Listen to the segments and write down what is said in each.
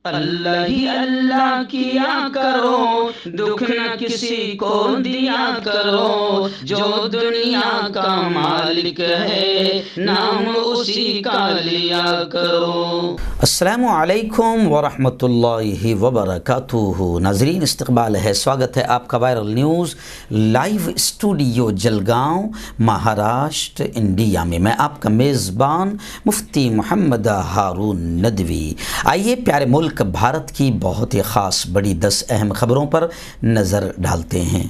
اللہ ہی اللہ کیا کرو، دکھ نہ کسی کو دیا کرو، جو دنیا کا مالک ہے نام اسی کا لیا کرو۔ السلام علیکم ورحمۃ اللہ وبرکاتہ۔ ناظرین استقبال ہے، سواگت ہے آپ کا viral news live studio Jalgaon Maharashtra India میں آپ کا میزبان مفتی محمد ہارون ندوی۔ آئیے پیارے ملک بھارت کی بہت ہی خاص بڑی 10 اہم خبروں پر نظر ڈالتے ہیں،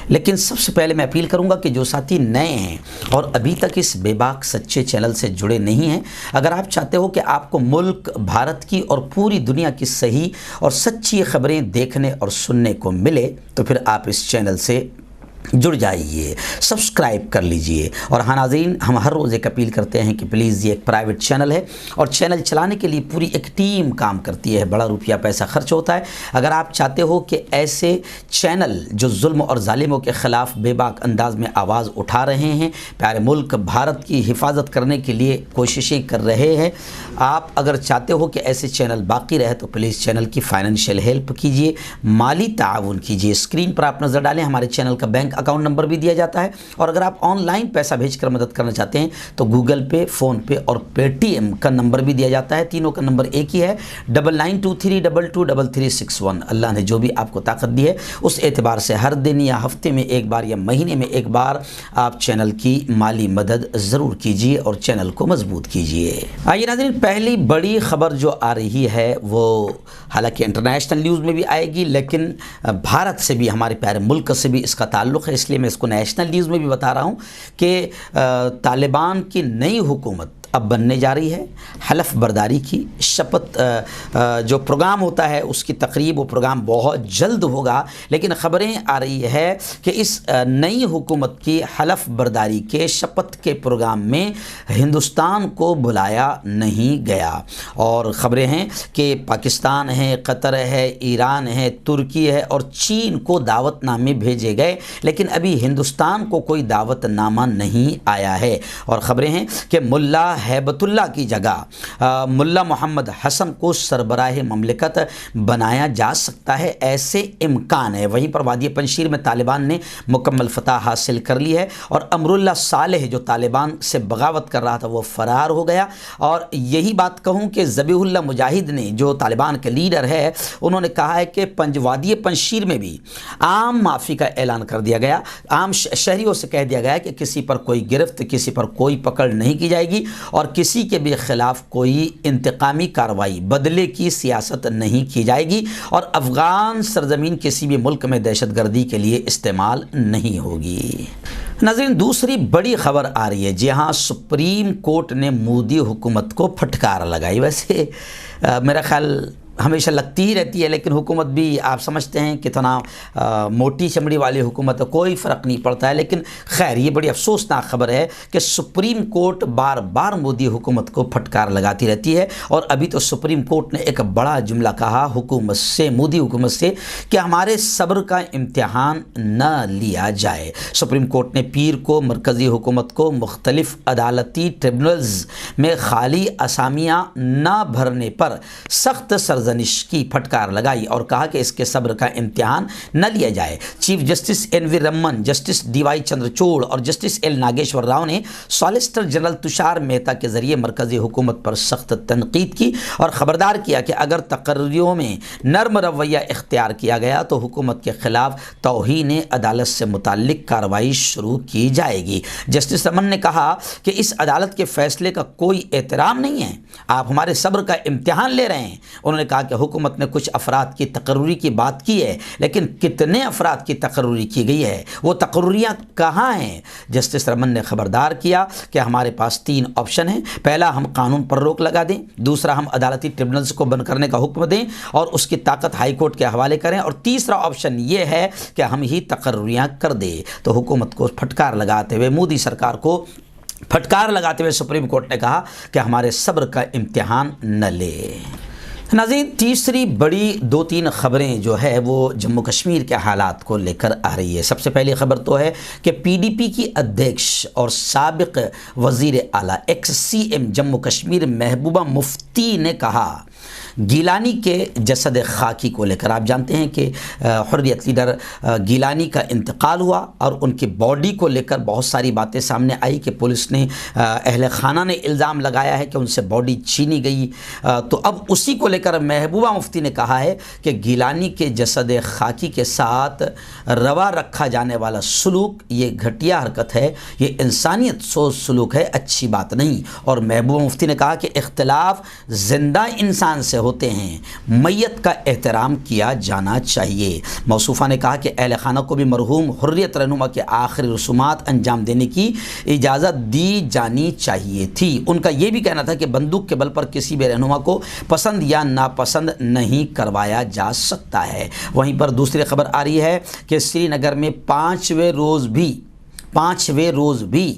لیکن سب سے پہلے میں اپیل کروں گا کہ جو ساتھی نئے ہیں اور ابھی تک اس بے باک سچے چینل سے جڑے نہیں ہیں، اگر آپ چاہتے ہو کہ آپ کو ملک بھارت کی اور پوری دنیا کی صحیح اور سچی خبریں دیکھنے اور سننے کو ملے تو پھر آپ اس چینل سے جڑ جائیے، سبسکرائب کر لیجئے۔ اور ہاں ناظرین، ہم ہر روز ایک اپیل کرتے ہیں کہ پلیز یہ ایک پرائیویٹ چینل ہے اور چینل چلانے کے لیے پوری ایک ٹیم کام کرتی ہے، بڑا روپیہ پیسہ خرچ ہوتا ہے۔ اگر آپ چاہتے ہو کہ ایسے چینل جو ظلم اور ظالموں کے خلاف بے باک انداز میں آواز اٹھا رہے ہیں، پیارے ملک بھارت کی حفاظت کرنے کے لیے کوششیں کر رہے ہیں، آپ اگر چاہتے ہو کہ ایسے چینل باقی رہے تو پلیز چینل کی فائنینشیل ہیلپ کیجئے، مالی تعاون کیجئے۔ اسکرین پر آپ نظر ڈالیں، ہمارے چینل کا بینک اکاؤنٹ نمبر بھی دیا جاتا ہے، اور اگر آپ آن لائن پیسہ بھیج کر مدد کرنا چاہتے ہیں تو گوگل پے، فون پے اور پے ٹی ایم کا نمبر بھی دیا جاتا ہے۔ تینوں کا نمبر ایک ہی ہے، 9923223361۔ اللہ نے جو بھی آپ کو طاقت دی ہے اس اعتبار سے ہر دن یا ہفتے میں ایک بار یا مہینے میں ایک بار آپ چینل کی مالی مدد ضرور کیجیے اور چینل کو مضبوط کیجیے۔ آئیے ناظرین، پہلی بڑی خبر جو آ رہی ہے وہ حالانکہ انٹرنیشنل نیوز میں بھی آئے گی، لیکن بھارت سے بھی، ہمارے پیارے ملک سے بھی اس کا تعلق ہے، اس لیے میں اس کو نیشنل نیوز میں بھی بتا رہا ہوں کہ طالبان کی نئی حکومت اب بننے جا رہی ہے۔ حلف برداری کی شپت جو پروگرام ہوتا ہے اس کی تقریب، وہ پروگرام بہت جلد ہوگا، لیکن خبریں آ رہی ہے کہ اس نئی حکومت کی حلف برداری کے شپت کے پروگرام میں ہندوستان کو بلایا نہیں گیا، اور خبریں ہیں کہ پاکستان ہے، قطر ہے، ایران ہے، ترکی ہے اور چین کو دعوت نامے بھیجے گئے، لیکن ابھی ہندوستان کو کوئی دعوت نامہ نہیں آیا ہے۔ اور خبریں ہیں کہ ملا ہیبت اللہ کی جگہ ملا محمد حسن کو سربراہ مملکت بنایا جا سکتا ہے، ایسے امکان ہے۔ وہیں پر وادی پنجشیر میں طالبان نے مکمل فتح حاصل کر لی ہے، اور امر اللہ صالح جو طالبان سے بغاوت کر رہا تھا وہ فرار ہو گیا۔ اور یہی بات کہوں کہ ذبیح اللہ مجاہد نے، جو طالبان کے لیڈر ہے، انہوں نے کہا ہے کہ وادی پنجشیر میں بھی عام معافی کا اعلان کر دیا گیا، عام شہریوں سے کہہ دیا گیا کہ کسی پر کوئی گرفت، کسی پر کوئی پکڑ نہیں کی جائے گی، اور کسی کے بھی خلاف کوئی انتقامی کارروائی، بدلے کی سیاست نہیں کی جائے گی، اور افغان سرزمین کسی بھی ملک میں دہشت گردی کے لیے استعمال نہیں ہوگی۔ ناظرین، دوسری بڑی خبر آ رہی ہے، جی ہاں، سپریم کورٹ نے مودی حکومت کو پھٹکار لگائی۔ ویسے میرا خیال ہمیشہ لگتی ہی رہتی ہے، لیکن حکومت بھی آپ سمجھتے ہیں کتنا موٹی چمڑی والی حکومت ہے، کوئی فرق نہیں پڑتا ہے، لیکن خیر یہ بڑی افسوسناک خبر ہے کہ سپریم کورٹ بار بار مودی حکومت کو پھٹکار لگاتی رہتی ہے، اور ابھی تو سپریم کورٹ نے ایک بڑا جملہ کہا حکومت سے، مودی حکومت سے، کہ ہمارے صبر کا امتحان نہ لیا جائے۔ سپریم کورٹ نے پیر کو مرکزی حکومت کو مختلف عدالتی ٹریبونلز میں خالی اسامیاں نہ بھرنے پر سخت سرزنش کی پھٹکار لگائی، اور کہا کہ اس کے صبر کا امتحان نہ لیا جائے۔ چیف جسٹس این وی Raman, justice D Y Chandrachud اور جسٹس ایل ناگیشور راؤ نے سالیسٹر جنرل تشار مہتا کے ذریعے مرکزی حکومت پر سخت تنقید کی اور خبردار کیا کہ اگر تقرریوں میں نرم رویہ اختیار کیا گیا تو حکومت کے خلاف توہین عدالت سے متعلق کارروائی شروع کی جائے گی۔ جسٹس رمن نے کہا کہ اس عدالت کے فیصلے کا کوئی احترام نہیں ہے، آپ ہمارے صبر کا امتحان لے رہے ہیں۔ انہوں نے کہا کہ حکومت نے کچھ افراد کی تقرری کی بات کی ہے، لیکن کتنے افراد کی تقرری کی گئی ہے، وہ تقرریاں کہاں ہیں؟ جسٹس رمن نے خبردار کیا کہ ہمارے پاس 3 آپشن ہیں، پہلا ہم قانون پر روک لگا دیں، دوسرا ہم عدالتی ٹریبونلز کو بند کرنے کا حکم دیں اور اس کی طاقت ہائی کورٹ کے حوالے کریں، اور تیسرا آپشن یہ ہے کہ ہم ہی تقرریاں کر دیں۔ تو حکومت کو پھٹکار لگاتے ہوئے، مودی سرکار کو پھٹکار لگاتے ہوئے سپریم کورٹ نے کہا کہ ہمارے صبر کا امتحان نہ لے۔ ناظرین، تیسری بڑی 2-3 خبریں جو ہے وہ جموں کشمیر کے حالات کو لے کر آ رہی ہے۔ سب سے پہلی خبر تو ہے کہ پی ڈی پی کی ادھیکش اور سابق وزیر اعلیٰ ex C M Jammu Kashmir Mehbooba Mufti نے کہا گیلانی کے جسد خاکی کو لے کر آپ جانتے ہیں کہ حریت لیڈر گیلانی کا انتقال ہوا اور ان کی باڈی کو لے کر بہت ساری باتیں سامنے آئی کہ پولیس نے اہل خانہ نے الزام لگایا ہے کہ ان سے باڈی چھینی گئی، تو اب اسی کو لے کر محبوبہ مفتی نے کہا ہے کہ گیلانی کے جسد خاکی کے ساتھ روا رکھا جانے والا سلوک یہ گھٹیا حرکت ہے، یہ انسانیت سوز سلوک ہے، اچھی بات نہیں۔ اور محبوبہ مفتی نے کہا کہ اختلاف زندہ انسان سے ہوتے ہیں، میت کا احترام کیا جانا چاہیے۔ موصوفہ نے کہا کہ اہل خانہ کو بھی مرحوم حریت رہنما کے آخری رسومات انجام دینے کی اجازت دی جانی چاہیے تھی۔ ان کا یہ بھی کہنا تھا کہ بندوق کے بل پر کسی بھی رہنما کو پسند یا ناپسند نہیں کروایا جا سکتا ہے۔ وہیں پر دوسری خبر آ رہی ہے کہ سری نگر میں پانچویں روز بھی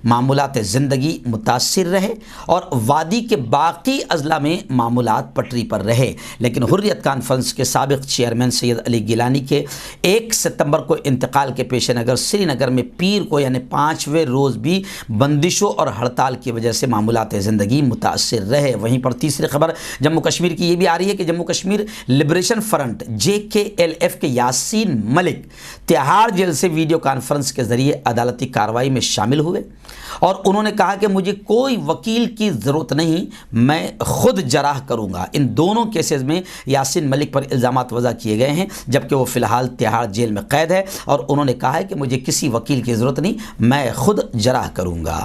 معمولات زندگی متاثر رہے اور وادی کے باقی اضلاع میں معمولات پٹری پر رہے، لیکن حریت کانفرنس کے سابق چیئرمین سید علی گیلانی کے 1 ستمبر کو انتقال کے پیش نظر سری نگر میں پیر کو یعنی پانچویں روز بھی بندشوں اور ہڑتال کی وجہ سے معمولات زندگی متاثر رہے۔ وہیں پر تیسری خبر جموں کشمیر کی یہ بھی آ رہی ہے کہ Jammu Kashmir liberation front JKLF کے یاسین ملک تہاڑ جیل سے ویڈیو کانفرنس کے ذریعے عدالتی کارروائی میں شامل ہوئے اور انہوں نے کہا کہ مجھے کوئی وکیل کی ضرورت نہیں، میں خود جراح کروں گا۔ ان دونوں کیسز میں یاسین ملک پر الزامات وضع کیے گئے ہیں جبکہ وہ فی الحال تہاڑ جیل میں قید ہے اور انہوں نے کہا ہے کہ مجھے کسی وکیل کی ضرورت نہیں، میں خود جراح کروں گا۔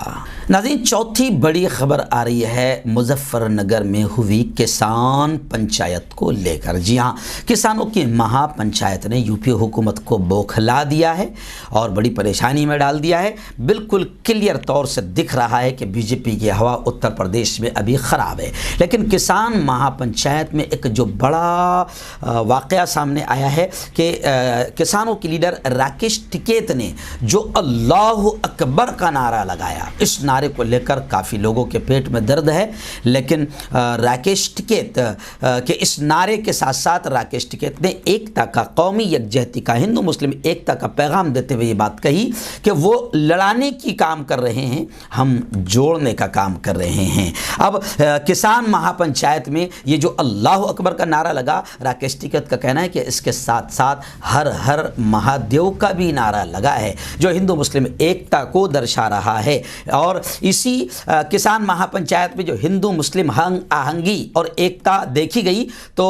ناظرین، چوتھی بڑی خبر آ رہی ہے مظفر نگر میں ہوئی کسان پنچایت کو لے کر۔ جی ہاں، کسانوں کی مہا پنچایت نے UP حکومت کو بوکھلا دیا ہے اور بڑی پریشانی میں ڈال دیا ہے۔ بالکل کلیئر طور سے دکھ رہا ہے کہ BJP کی ہوا اتر پردیش میں ابھی خراب ہے، لیکن کسان مہا پنچایت میں ایک جو بڑا واقعہ سامنے آیا ہے کہ کسانوں کے لیڈر راکیش ٹکیت نے جو اللہ اکبر کا نعرہ لگایا، اس نعرے کو لے کر کافی لوگوں کے پیٹ میں درد ہے، لیکن راکیش ٹکیت کے اس نعرے کے ساتھ ساتھ راکیش ٹکیت نے ایکتا کا، قومی یکجہتی کا، ہندو مسلم ایکتا کا پیغام دیتے ہوئے یہ بات کہی کہ وہ لڑانے کی کام کر رہے ہیں، ہم جوڑنے کا کام کر رہے ہیں۔ اب کسان مہا پنچایت میں یہ جو اللہ اکبر کا نعرہ لگا، راکیش ٹکیت کا کہنا ہے کہ اس کے ساتھ ساتھ ہر ہر مہادیو کا بھی نعرہ لگا ہے جو ہندو مسلم ایکتا کو درشا رہا ہے۔ اور اسی کسان مہا پنچایت میں جو ہندو مسلم ہنگ آہنگی اور ایکتا دیکھی گئی تو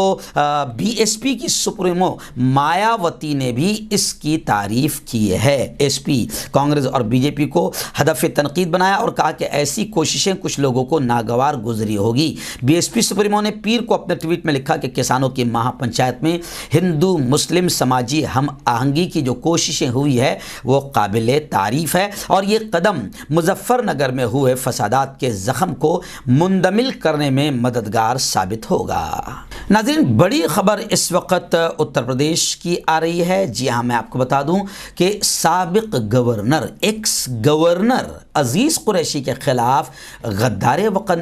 BSP کی سپریمو مایاوتی نے بھی اس کی تعریف کی ہے۔ SP کانگریس اور BJP کو ہدف تنقید بنایا اور کہا کہ ایسی کوششیں کچھ لوگوں کو ناگوار گزری ہوگی۔ BSP سپریمو نے پیر کو اپنے ٹویٹ میں لکھا کہ کسانوں کی مہا پنچایت میں ہندو مسلم سماجی ہم آہنگی کی جو کوششیں ہوئی ہے وہ قابل تعریف ہے اور یہ قدم مظفر نگر میں ہوئے فسادات کے زخم کو مندمل کرنے میں مددگار ثابت ہوگا۔ ناظرین، بڑی خبر اس وقت اتر پردیش کی آ رہی ہے۔ جی ہاں، میں آپ کو بتا دوں کہ سابق گورنر، ایکس گورنر عزیز قریشی کے خلاف غدار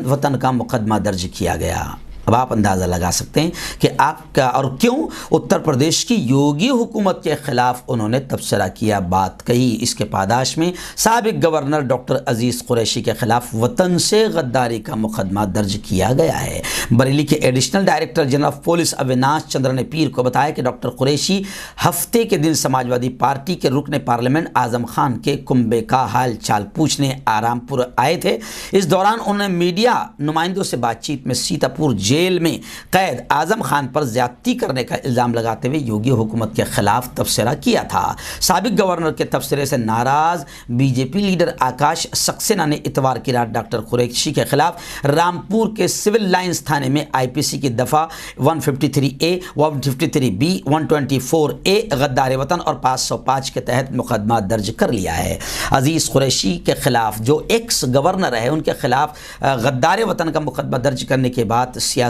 وطن کا مقدمہ درج کیا گیا۔ اب آپ اندازہ لگا سکتے ہیں کہ آپ کا اور کیوں اتر پردیش کی یوگی حکومت کے خلاف انہوں نے تبصرہ کیا، بات کہی۔ اس کے پاداش میں سابق گورنر ڈاکٹر عزیز قریشی کے خلاف وطن سے غداری کا مقدمہ درج کیا گیا ہے۔ بریلی کے additional director general of police Avinash Chandra نے پیر کو بتایا کہ ڈاکٹر قریشی ہفتے کے دن سماجوادی پارٹی کے رکن پارلیمنٹ اعظم خان کے کنبے کا حال چال پوچھنے آرامپور آئے تھے۔ اس دوران انہوں نے میڈیا نمائندوں سے بات چیت میں سیتاپور جیل میں قید اعظم خان پر زیادتی کرنے کا الزام لگاتے ہوئے یوگی حکومت کے خلاف تبصرہ کیا تھا۔ سابق گورنر کے تبصرے سے ناراض BJP لیڈر آکاش سکسینہ نے اتوار کی رات ڈاکٹر قریشی کے خلاف رامپور کے سول لائنز تھانے میں IPC کی دفعہ 153A 153B 124A غدار وطن اور 505 کے تحت مقدمہ درج کر لیا ہے۔ عزیز قریشی کے خلاف جو ایکس گورنر ہے ان کے خلاف غدار وطن کا مقدمہ درج کرنے کے بعد سیاسی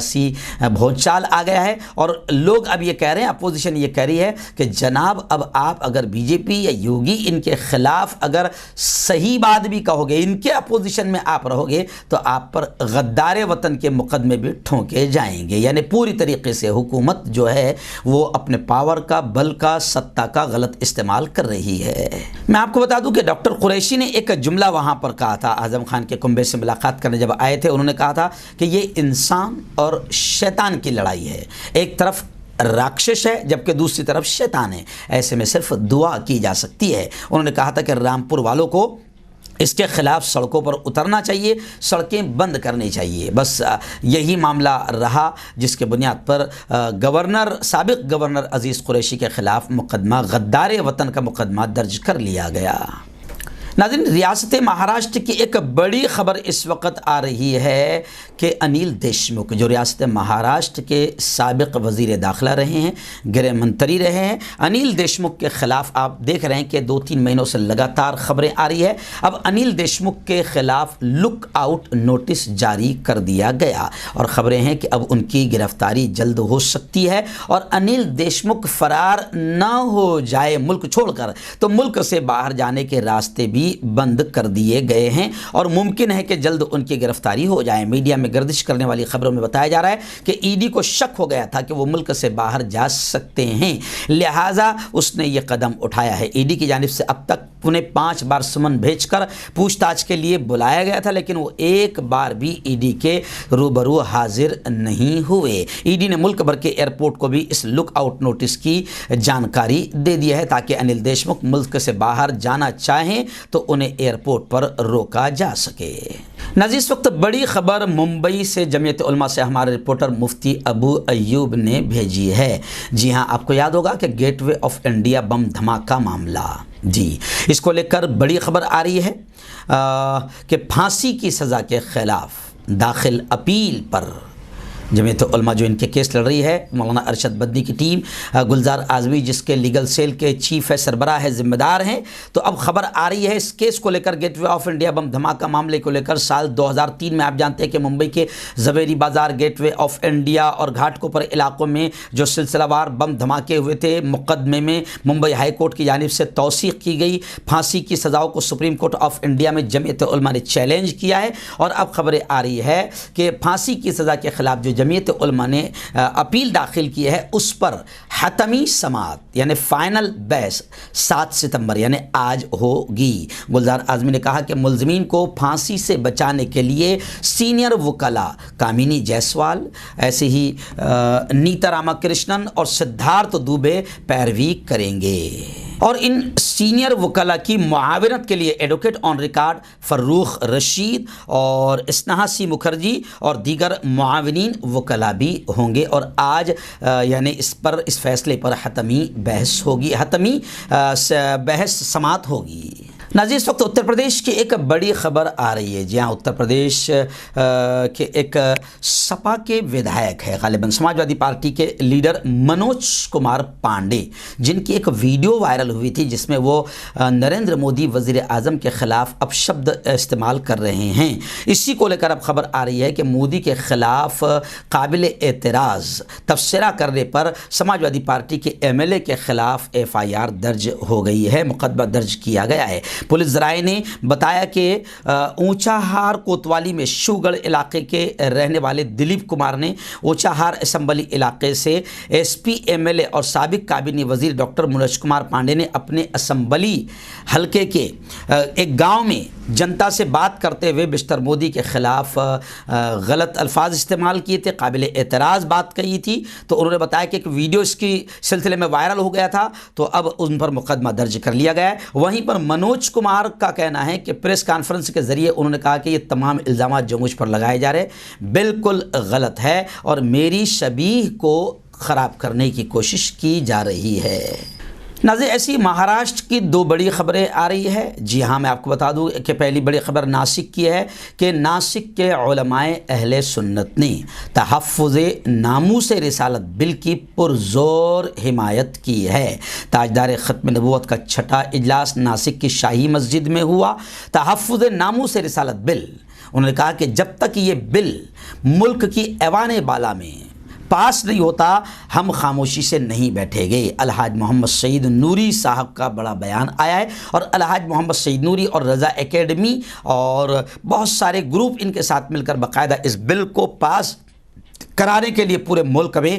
بھونچال آ گیا ہے اور لوگ اب یہ کہہ رہے ہیں، اپوزیشن یہ کہہ رہی ہے کہ جناب اب آپ اگر BJP یا یوگی ان کے خلاف اگر صحیح بات بھی کہو گے، ان کے اپوزیشن میں آپ رہو گے تو آپ پر غدار وطن کے مقدمے بھی ٹھونکے جائیں گے۔ یعنی پوری طریقے سے حکومت جو ہے وہ اپنے پاور کا، بل کا، سطح کا غلط استعمال کر رہی ہے۔ میں آپ کو بتا دوں کہ ڈاکٹر قریشی نے ایک جملہ وہاں پر کہا تھا، اعظم خان کے کنبے سے ملاقات کرنے جب آئے تھے، انہوں نے کہا تھا کہ یہ انسان اور شیطان کی لڑائی ہے۔ ایک طرف راکشش ہے جبکہ دوسری طرف شیطان ہے، ایسے میں صرف دعا کی جا سکتی ہے۔ انہوں نے کہا تھا کہ رامپور والوں کو اس کے خلاف سڑکوں پر اترنا چاہیے، سڑکیں بند کرنی چاہیے۔ بس یہی معاملہ رہا جس کے بنیاد پر سابق گورنر عزیز قریشی کے خلاف مقدمہ غدار وطن کا مقدمہ درج کر لیا گیا۔ ناظرین، ریاست مہاراشٹر کی ایک بڑی خبر اس وقت آ رہی ہے کہ انیل دیشمکھ جو ریاست مہاراشٹر کے سابق وزیر داخلہ رہے ہیں، گرہ منتری رہے ہیں، انیل دیشمکھ کے خلاف آپ دیکھ رہے ہیں کہ 2-3 مہینوں سے لگاتار خبریں آ رہی ہے۔ اب انیل دیشمکھ کے خلاف لک آؤٹ نوٹس جاری کر دیا گیا اور خبریں ہیں کہ اب ان کی گرفتاری جلد ہو سکتی ہے، اور انیل دیشمکھ فرار نہ ہو جائے ملک چھوڑ کر تو ملک سے باہر جانے کے راستے بھی بند کر دیے گئے ہیں، اور ممکن ہے کہ جلد ان کی گرفتاری ہو جائے۔ میڈیا میں گردش کرنے والی خبروں میں بتایا جا رہا ہے کہ ای ڈی کو شک ہو گیا تھا کہ وہ ملک سے باہر جا سکتے ہیں، لہٰذا اس نے یہ قدم اٹھایا ہے۔ ای ڈی کی جانب سے اب تک انہیں 5 بار سمن بھیج کر پوچھ تاچھ کے لیے بلایا گیا تھا، لیکن وہ ایک بار بھی ای ڈی کے روبرو حاضر نہیں ہوئے۔ ای ڈی نے ملک بھر کے ایئرپورٹ کو بھی اس لک آؤٹ نوٹس کی جانکاری دے دی ہے تاکہ انیل دیشمکھ ملک سے باہر جانا چاہیں تو انہیں ایئرپورٹ پر روکا جا سکے۔ ناظرین، اس وقت بڑی خبر ممبئی سے جمعیت علماء سے ہمارے رپورٹر مفتی ابو ایوب نے بھیجی ہے۔ جی ہاں، آپ کو یاد ہوگا کہ گیٹ وے آف انڈیا بم دھماکہ معاملہ، جی اس کو لے کر بڑی خبر آ رہی ہے کہ پھانسی کی سزا کے خلاف داخل اپیل پر جمعیت علماء جو ان کے کیس لڑ رہی ہے، مولانا ارشد بدنی کی ٹیم، گلزار اعظمی جس کے لیگل سیل کے چیف ہے، سربراہ ہے، ذمہ دار ہیں، تو اب خبر آ رہی ہے اس کیس کو لے کر، گیٹ وے آف انڈیا بم دھماکہ معاملے کو لے کر۔ سال 2003 میں آپ جانتے ہیں کہ ممبئی کے زویری بازار، گیٹ وے آف انڈیا اور گھاٹ کوپر علاقوں میں جو سلسلہ وار بم دھماکے ہوئے تھے، مقدمے میں ممبئی ہائی کورٹ کی جانب سے توثیق کی گئی پھانسی کی سزاؤں کو سپریم کورٹ آف انڈیا میں جمعیت علماء نے چیلنج کیا ہے، اور اب خبریں آ رہی ہے کہ پھانسی کی سزا کے خلاف جو جمعیت علماء نے اپیل داخل کی ہے اس پر حتمی سماعت یعنی فائنل بحث 7 ستمبر یعنی آج ہوگی۔ گلزار اعظمی نے کہا کہ ملزمین کو پھانسی سے بچانے کے لیے سینئر وکلاء کامینی جیسوال، ایسے ہی نیتا راما کرشنن اور سدھارتھ دوبے پیروی کریں گے، اور ان سینئر وکلاء کی معاونت کے لیے ایڈوکیٹ آن ریکارڈ فروخ رشید اور اسنہاسی مکھرجی اور دیگر معاونین وکلاء بھی ہوں گے، اور آج یعنی اس فیصلے پر حتمی بحث ہوگی، حتمی بحث سماعت ہوگی۔ ناظرین، اس وقت اتر پردیش کی ایک بڑی خبر آ رہی ہے۔ جی ہاں، اتر پردیش کے ایک سپا کے ودھائک ہے، غالباً سماجوادی پارٹی کے لیڈر منوج کمار پانڈے، جن کی ایک ویڈیو وائرل ہوئی تھی جس میں وہ نریندر مودی وزیر اعظم کے خلاف اپشبد استعمال کر رہے ہیں۔ اسی کو لے کر اب خبر آ رہی ہے کہ مودی کے خلاف قابل اعتراض تبصرہ کرنے پر سماجوادی پارٹی کے MLA کے خلاف FIR درج ہو گئی ہے، مقدمہ درج کیا گیا ہے۔ پولیس ذرائع نے بتایا کہ اونچا ہار کوتوالی میں شوگڑھ علاقے کے رہنے والے دلیپ کمار نے اونچا ہار اسمبلی علاقے سے SP MLA اور سابق کابینی وزیر ڈاکٹر منوج کمار پانڈے نے اپنے اسمبلی حلقے کے ایک گاؤں میں جنتا سے بات کرتے ہوئے مسٹر مودی کے خلاف غلط الفاظ استعمال کیے تھے، قابل اعتراض بات کہی تھی۔ تو انہوں نے بتایا کہ ایک ویڈیو اس کی سلسلے میں وائرل ہو گیا تھا، تو اب ان پر مقدمہ درج کر لیا گیا ہے۔ وہیں پر منوج کمار کا کہنا ہے کہ پریس کانفرنس کے ذریعے انہوں نے کہا کہ یہ تمام الزامات جو مجھ پر لگائے جا رہے بالکل غلط ہے اور میری شبیہ کو خراب کرنے کی کوشش کی جا رہی ہے۔ ناظرین، ایسی مہاراشٹر کی 2 بڑی خبریں آ رہی ہے۔ جی ہاں، میں آپ کو بتا دوں کہ پہلی بڑی خبر ناسک کی ہے کہ ناسک کے علماء اہل سنت نے تحفظ ناموس رسالت بل کی پرزور حمایت کی ہے۔ تاجدار ختم نبوت کا 6واں اجلاس ناسک کی شاہی مسجد میں ہوا۔ تحفظ ناموس رسالت بل، انہوں نے کہا کہ جب تک یہ بل ملک کی ایوان بالا میں پاس نہیں ہوتا ہم خاموشی سے نہیں بیٹھے گے۔ الحاج محمد سعید نوری صاحب کا بڑا بیان آیا ہے، اور الحاج محمد سعید نوری اور رضا اکیڈمی اور بہت سارے گروپ ان کے ساتھ مل کر باقاعدہ اس بل کو پاس کرانے کے لیے پورے ملک میں